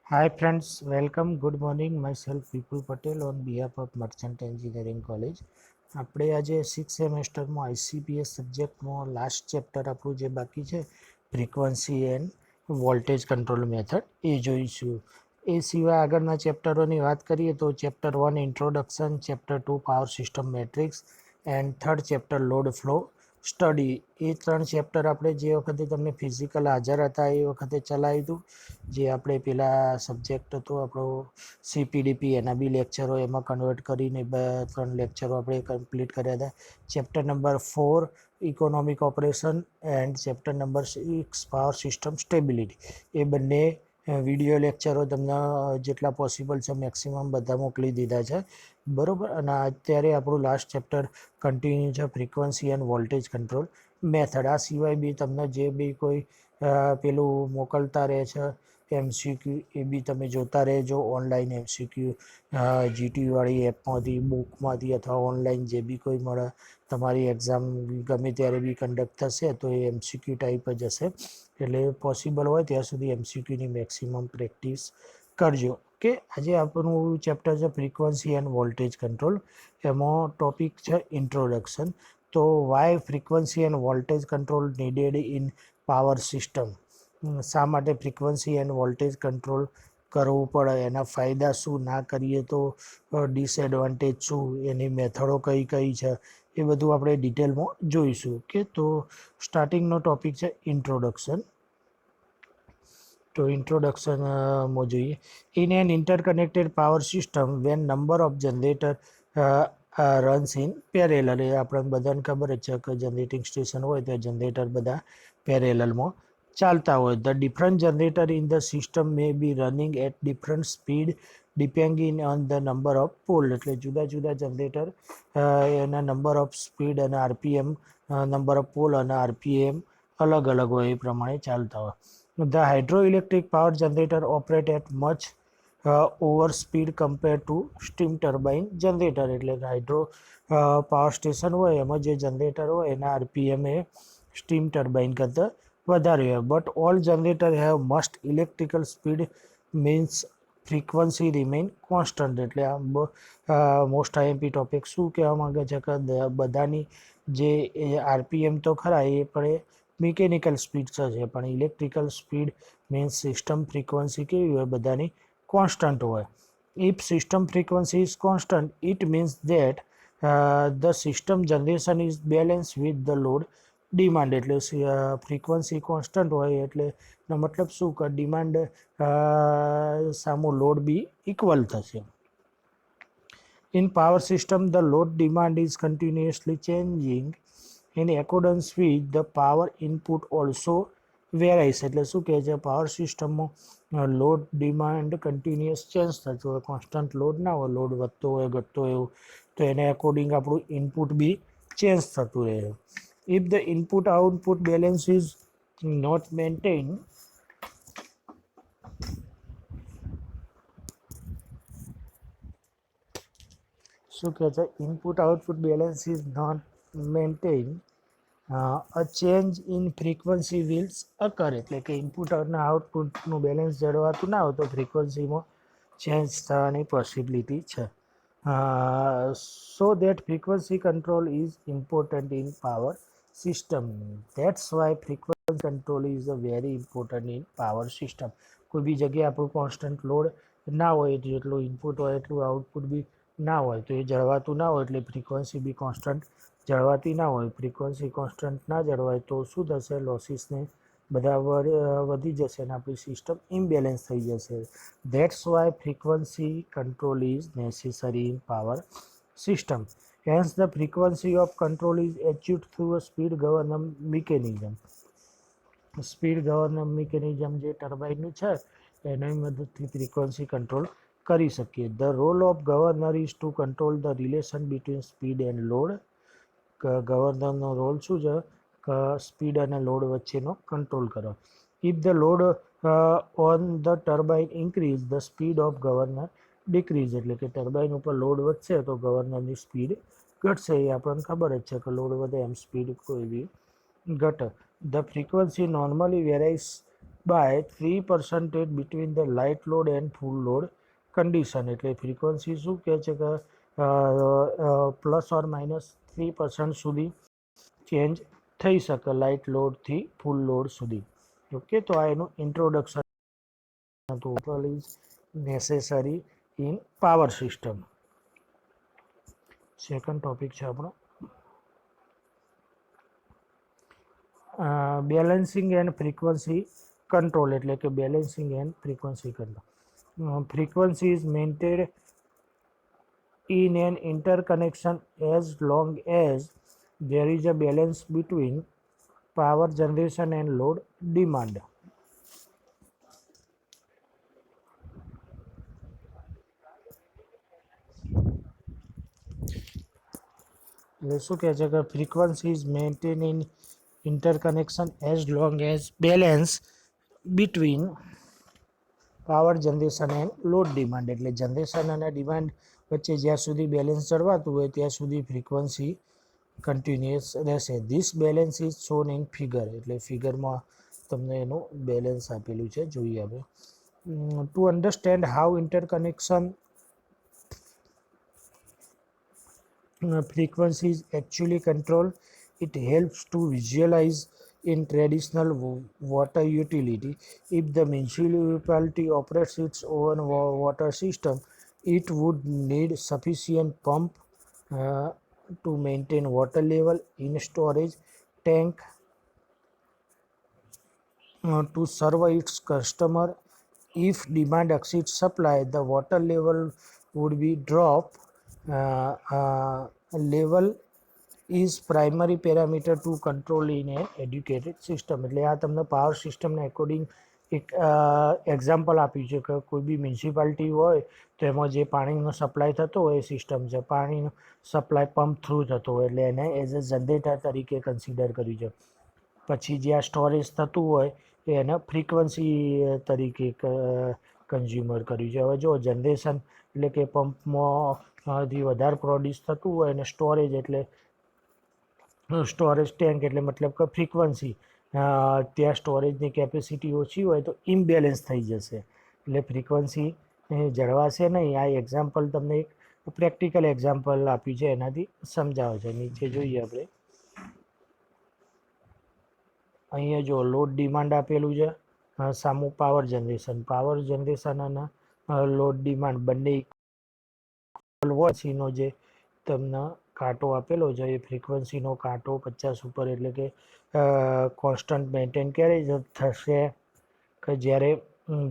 Hi friends, welcome. Good morning. Myself Vipul Patel on behalf of Merchant Engineering College. આપણે આજે 6 સેમેસ્ટરમાં ICPS સબ્જેક્ટમાં last chapter આપણું જે બાકી છે frequency and voltage control method એ જોઈશું. એ સિવાય આગળના ચેપ્ટરોની વાત કરીએ તો chapter 1 introduction, chapter 2 power system matrix and third chapter load flow study. એ 3 ચેપ્ટર આપણે જે વખતે તમને ફિઝિકલ હાજર હતા એ વખતે ચલાવ્યું હતું. જે આપણે પેલા સબ્જેક્ટ હતો આપણો CPDP એના બી લેક્ચરો એમાં કન્વર્ટ કરીને 3 લેક્ચરો આપણે કમ્પ્લીટ કર્યા હતા. Chapter number 4 economic operation and chapter number 6 power system stability. એ બંને વિડીયો લેક્ચરો તમને જેટલા પોસિબલ છે મેક્સિમમ બધા મોકલી દીધા છે, બરાબર. અને અત્યારે આપણું લાસ્ટ ચેપ્ટર કન્ટિન્યુ છે frequency and voltage control method. આ સિવાય બી તમને જે બી કોઈ પેલું મોકલતા રહે છે MCQ એ બી તમે જોતા રહેજો. ઓનલાઈન MCQ GT વાળી એપમાંથી, બુકમાંથી અથવા ઓનલાઈન જે બી કોઈ મળે તમારી એક્ઝામ ગમે ત્યારે બી કન્ડક્ટ થશે તો એ MCQ ટાઈપ જ હશે. એટલે પોસિબલ હોય ત્યાં સુધી MCQની મેક્સિમમ પ્રેક્ટિસ કરજો. કે આજે આપણું ચેપ્ટર છે ફ્રીક્વન્સી એન્ડ વોલ્ટેજ કંટ્રોલ. એમાં ટોપિક છે ઇન્ટ્રોડક્શન. તો why frequency and voltage control needed in power system. શા માટે ફ્રીક્વન્સી એન્ડ વોલ્ટેજ કંટ્રોલ કરવું પડે, એના ફાયદા શું, ના કરીએ તો ડિસએડવાન્ટેજ શું, એની મેથડો કઈ કઈ છે, એ બધું આપણે ડિટેલમાં જોઈશું. કે તો સ્ટાર્ટિંગનો ટોપિક છે ઇન્ટ્રોડક્શન. તો ઇન્ટ્રોડક્શનમાં જોઈએ. In an interconnected power system when number of generator runs in parallel. એ આપણે બધાને ખબર જ છે કે જનરેટિંગ સ્ટેશન હોય ત્યાં જનરેટર બધા પેરેલલમાં ચાલતા હોય. The different generator in the system may be running at different speed depending on the number of pole. એટલે જુદા જુદા જનરેટર એના નંબર ઓફ સ્પીડ અને RPM, નંબર ઓફ પોલ અને RPM અલગ અલગ હોય એ પ્રમાણે ચાલતા હોય. The hydroelectric power generator operate at much over speed compare to steam turbine generator. એટલે હાઇડ્રો પાવર સ્ટેશન હોય એમાં જે જનરેટર હોય એના RPM એ સ્ટીમ ટર્બાઇન કરતાં વધારે હોય. But all generator have must electrical speed means frequency remain constant. એટલે આ મોસ્ટ IMP ટોપિક શું કહેવા માંગે છે કે બધાની જે RPM તો ખરા એ પણ મિકેનિકલ સ્પીડ છે, પણ electrical speed means system frequency કેવી હોય બધાની કોન્સ્ટન્ટ હોય. If system frequency is constant it means that the system generation is balance with the load demand. એટલે ફ્રીક્વન્સી કોન્સ્ટન્ટ હોય એટલે મતલબ શું કે ડિમાન્ડ સામો લોડ બી ઇક્વલ થશે. In power system the load demand is continuously changing in accordance with the power input also varies. એટલે શું કહે છે પાવર સિસ્ટમમાં લોડ ડિમાન્ડ કન્ટિન્યુઅસ ચેન્જ થતો હોય, કોન્સ્ટન્ટ લોડ ના હોય, લોડ વધતો હોય ઘટતો હોય એવું, તો એને અકોર્ડિંગ આપણું ઇનપુટ બી ચેન્જ થતું રહે. If the input output balance is not maintain, શું કહે છે input output balance is not maintain a change in frequency wills occur. એટલે કે ઇનપુટ અને આઉટપુટનું બેલેન્સ જળવાતું ના હોય તો ફ્રીક્વન્સીમાં ચેન્જ થવાની પોસિબિલિટી છે. So that frequency control is important in power system. That's why frequency control is a very important in power system. કોઈ બી જગ્યાએ આપણું કોન્સ્ટન્ટ લોડ ના હોય, જેટલું ઇનપુટ હોય એટલું આઉટપુટ બી ના હોય, તો એ જળવાતું ના હોય એટલે ફ્રીક્વન્સી બી કોન્સ્ટન્ટ જળવાતી ના હોય. ફ્રીક્વન્સી કોન્સ્ટન્ટ ના જળવાય તો શું થશે, લોસીસને બધા વધી જશે અને આપણી સિસ્ટમ ઇમ્બેલેન્સ થઈ જશે. That's why frequency control is necessary in power system. Hence the frequency of control is achieved through a speed governor mechanism. Speed governor mechanism જે ટર્બાઇનનું છે એની મદદથી ફ્રીક્વન્સી કંટ્રોલ કરી શકીએ. The role of governor is to control the relation between speed and load. ગવર્નરનો role શું છે કે સ્પીડ અને લોડ વચ્ચેનો કંટ્રોલ કરો. If the load on the turbine increase the speed of governor decrease. એટલે કે ટર્બાઇન ઉપર લોડ વધશે તો ગવર્નરની સ્પીડ ઘટશે. એ આપણને ખબર જ છે કે લોડ વધે એમ સ્પીડ કોઈ બી ઘટે. The frequency normally varies by 3% between the light load and full load condition. એટલે ફ્રીક્વન્સી શું કહે છે કે ±3% સુધી ચેન્જ થઈ શકે લાઇટ લોડથી ફૂલ લોડ સુધી. ઓકે, તો આ એનું ઇન્ટ્રોડક્શન હતું. Is necessary in power system. Second topic છે આપણો બેલેન્સિંગ એન્ડ ફ્રીક્વન્સી કંટ્રોલ. એટલે કે balancing and frequency control. Frequency is maintained in an interconnection as long as there is a balance between power generation and load demand. એટલે શું કહે છે કે frequency is maintain in interconnection as long as balance between power generation end load demand. એટલે generation અને demand વચ્ચે જ્યાં સુધી બેલેન્સ જળવાતું હોય ત્યાં સુધી ફ્રીક્વન્સી કન્ટિન્યુઅસ રહેશે. This balance is shown in figure. એટલે ફિગરમાં તમને એનું બેલેન્સ આપેલું છે, જોઈએ આપણે. To understand how interconnection frequency is actually controlled, it helps to visualize in traditional water utility. If the municipality operates its own water system, it would need sufficient pump to maintain water level in storage tank to serve its customer. If demand exceeds supply, the water level would be dropped. Level is primary parameter to control in an educated system. એટલે આ તમને power સિસ્ટમને according એક example આપ્યું છે કે કોઈ બી municipality હોય તો એમાં જે પાણીનો સપ્લાય થતો હોય એ સિસ્ટમ છે. પાણીનો સપ્લાય પંપ થ્રુ થતો હોય એટલે એને એઝ અ જનરેટર તરીકે કન્સિડર કર્યું છે. પછી જે આ સ્ટોરેજ થતું હોય એને ફ્રીક્વન્સી તરીકે કન્ઝ્યુમર કર્યું છે. હવે જો જનરેશન એટલે કે પંપમાંથી વધારે પ્રોડ્યુસ થતું હોય અને સ્ટોરેજ એટલે સ્ટોરેજ ટેન્ક એટલે મતલબ કે ફ્રીક્વન્સી ત્યાં સ્ટોરેજની કેપેસિટી ઓછી હોય તો ઇમ્બેલેન્સ થઈ જશે. એટલે ફ્રીક્વન્સી જળવાશે નહીં. આ એક્ઝામ્પલ તમને એક પ્રેક્ટિકલ એક્ઝામ્પલ આપ્યું છે, એનાથી સમજાવે છે. નીચે જોઈએ આપણે. અહીંયા જો લોડ ડિમાન્ડ આપેલું છે, સામું પાવર જનરેશન અને લોડ ડિમાન્ડ બંને ઇક્વલ હોય. સીનો જે તમને કાંટો આપેલો છે એ ફ્રીક્વન્સીનો કાંટો 50 ઉપર, એટલે કે કોન્સ્ટન્ટ મેન્ટેન ક્યારે થશે કે જ્યારે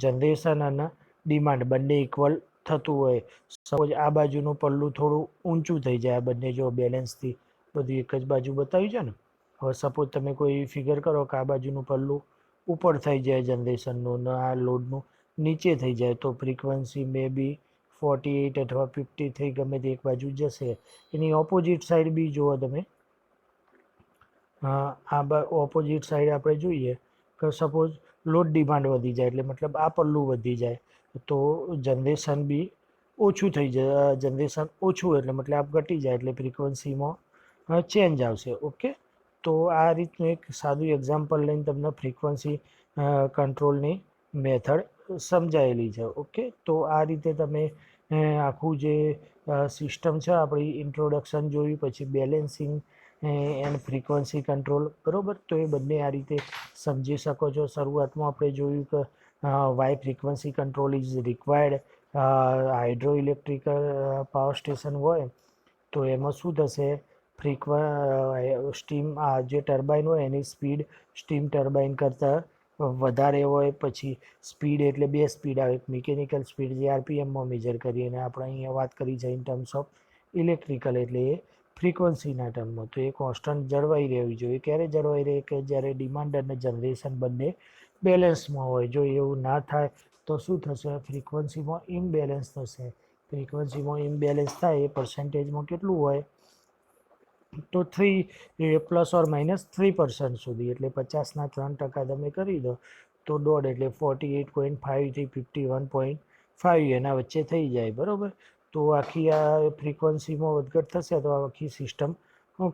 જનરેશન અને ડિમાન્ડ બંને ઇક્વલ થતું હોય. સપોઝ આ બાજુનું પલ્લું થોડું ઊંચું થઈ જાય, બંને જો બેલેન્સથી બધું એક જ બાજુ બતાવ્યું છે ને. હવે સપોઝ તમે કોઈ ફિગર કરો કે આ બાજુનું પલ્લું ઉપર થઈ જાય જનરેશનનું ને આ લોડનું નીચે થઈ જાય તો ફ્રીક્વન્સી મે બી 48 અથવા 50 થઈ ગમે તે એક બાજુ જશે. એની ઓપોઝિટ સાઈડ બી જુઓ તમે. આ ઓપોઝિટ સાઈડ આપણે જોઈએ કે સપોઝ લોડ ડિમાન્ડ વધી જાય એટલે મતલબ આ પલ્લું વધી જાય તો જનરેશન બી ઓછું થઈ જાય. જનરેશન ઓછું એટલે મતલબ આપ ઘટી જાય એટલે ફ્રીક્વન્સીમાં ચેન્જ આવશે. ઓકે, તો આ રીતનું એક સાદું એક્ઝામ્પલ લઈને તમને ફ્રીક્વન્સી કંટ્રોલની મેથડ સમજાયેલી છે. ઓકે, તો આ રીતે તમે આખું જે સિસ્ટમ છે આપણી ઇન્ટ્રોડક્શન જોયું, પછી બેલેન્સિંગ એન્ડ ફ્રીક્વન્સી કંટ્રોલ, બરાબર. તો એ બંને આ રીતે સમજી શકો છો. શરૂઆતમાં આપણે જોયું કે why frequency control is required. Hydro electrical power station હોય તો એમાં શું થશે, સ્ટીમ જે ટર્બાઇન હોય એની સ્પીડ સ્ટીમ ટર્બાઇન કરતાં વધારે હોય. પછી સ્પીડ એટલે બે સ્પીડ આવે, એક મિકેનિકલ સ્પીડ જે આરપીએમમાં મેજર કરીએ અને આપણે અહીંયા વાત કરી છે ઇન ટર્મ્સ ઓફ ઇલેક્ટ્રિકલ એટલે એ ફ્રીક્વન્સીના ટર્મમાં. તો એ કોન્સ્ટન્ટ જળવાઈ રહેવી જોઈએ. ક્યારે જળવાઈ રહે કે જ્યારે ડિમાન્ડ અને જનરેશન બંને બેલેન્સમાં હોય. જો એવું ના થાય તો શું થશે, ફ્રીક્વન્સીમાં ઇમ્બેલેન્સ થશે. ફ્રીક્વન્સીમાં ઇમ્બેલેન્સ થાય એ પર્સન્ટેજમાં કેટલું હોય તો 3 ±3% સુધી. એટલે 50ના 3% તમે કરી દો તો દોઢ એટલે 48.5 થી 51.5 એના વચ્ચે થઈ જાય, બરાબર. તો આખી આ ફ્રીક્વન્સીમાં વધઘટ થશે તો આખી સિસ્ટમ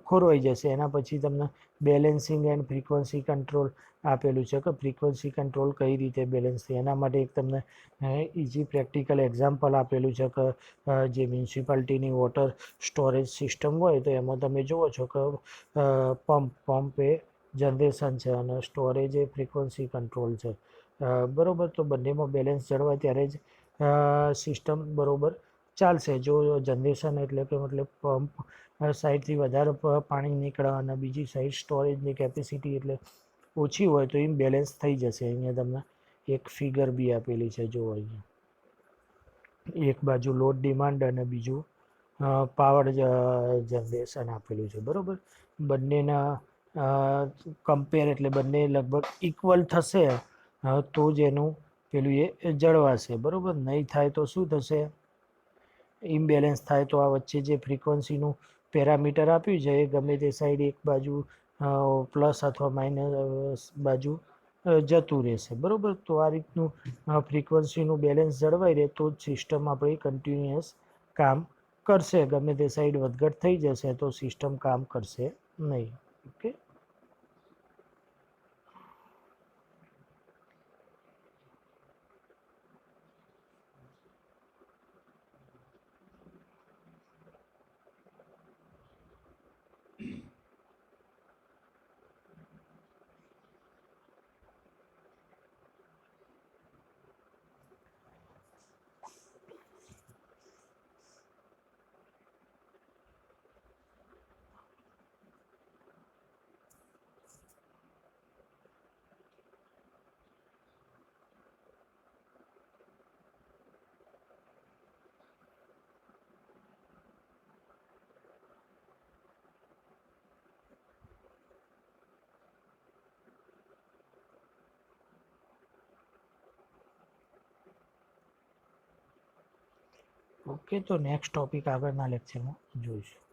ખોરવાઈ જશે. એના પછી તમને બેલેન્સિંગ એન્ડ ફ્રીક્વન્સી કંટ્રોલ આપેલું છે કે ફ્રીક્વન્સી કંટ્રોલ કઈ રીતે બેલેન્સ થાય. એના માટે એક તમને ઇઝી પ્રેક્ટિકલ એક્ઝામ્પલ આપેલું છે કે જે મ્યુનિસિપાલિટીની વોટર સ્ટોરેજ સિસ્ટમ હોય તો એમાં તમે જુઓ છો કે પંપ એ જનરેશન છે અને સ્ટોરેજ એ ફ્રીક્વન્સી કંટ્રોલ છે. બરાબર, તો બંનેમાં બેલેન્સ જળવાય ત્યારે જ સિસ્ટમ બરાબર ચાલશે. જો જનરેશન એટલે કે મતલબ પંપ સાઈડથી વધારે પાણી નીકળે અને બીજી સાઈડ સ્ટોરેજની કેપેસિટી એટલે ઓછી હોય તો એમ બેલેન્સ થઈ જશે. અહીંયા તમને એક ફિગર બી આપેલી છે, જો અહીંયા એક બાજુ લોડ ડિમાન્ડ અને બીજું પાવર જનરેશન આપેલું છે. બરાબર, બંનેના કમ્પેર એટલે બંને લગભગ ઇક્વલ થશે તો જ એનું પેલું એ જળવાશે. બરાબર, નહીં થાય તો શું થશે? ઇમ્બેલેન્સ થાય તો આ વચ્ચે જે ફ્રીક્વન્સીનું પેરામીટર આપ્યું છે એ ગમે તે સાઈડ એક બાજુ પ્લસ અથવા માઇનસ બાજુ જતું રહેશે. બરાબર, તો આ રીતનું ફ્રીક્વન્સીનું બેલેન્સ જળવાઈ રહે તો જ સિસ્ટમ આપણી કન્ટિન્યુઅસ કામ કરશે. ગમે તે સાઈડ વધઘટ થઈ જશે તો સિસ્ટમ કામ કરશે નહીં. ઓકે, ઓકે, તો નેક્સ્ટ ટોપિક આગળના લેક્ચરમાં જોઈશું.